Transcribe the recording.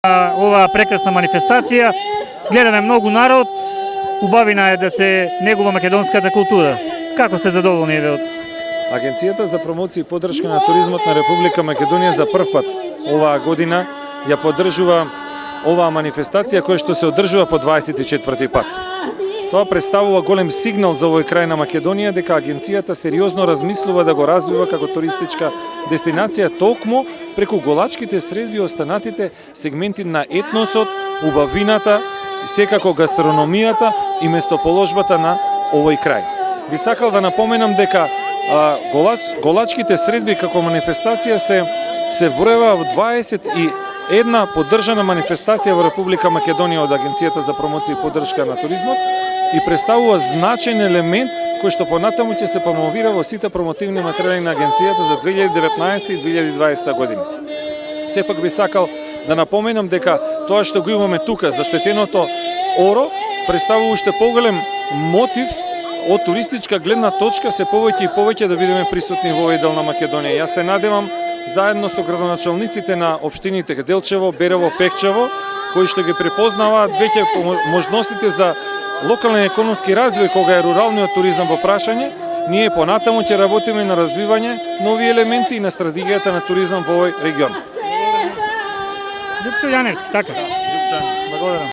Оваа прекрасна манифестација. Гледаме многу народ. Убавина е да се негува македонската култура. Како сте задоволни еве од Агенцијата за промоција и поддршка на туризмот на Република Македонија за прв пат оваа година ја поддржува оваа манифестација која што се одржува по 24 пат. Тоа представува голем сигнал за овој крај на Македонија дека агенцијата сериозно размислува да го развива како туристичка дестинација токму преку голачките средби и останатите сегменти на етносот, убавината, секако гастрономијата и место-положбата на овој крај. Би сакал да напоменам дека голачките средби како манифестација се вбројува во 21 поддржана манифестација во Република Македонија од Агенцијата за промоција и поддршка на туризмот и представува значаен елемент кој што понатаму ќе се промовира во сите промотивни материјали на агенцијата за 2019 и 2020 година. Сепак би сакал да напоменам дека тоа што го имаме тука, заштетеното оро, представува уште поголем мотив од туристичка гледна точка се повеќе и повеќе да бидеме присутни во овој дел на Македонија. Јас се надевам заедно со градоначалниците на општините Делчево, Берево, Пекчево, кои што ги препознаваат веќе можностите за локален економски развој кога е руралниот туризам во прашање, ние понатаму ќе работиме на развивање нови елементи и на стратегијата на туризам во овој регион. Љупчо Јаневски, така? Љупчо Јаневски. Благодарам.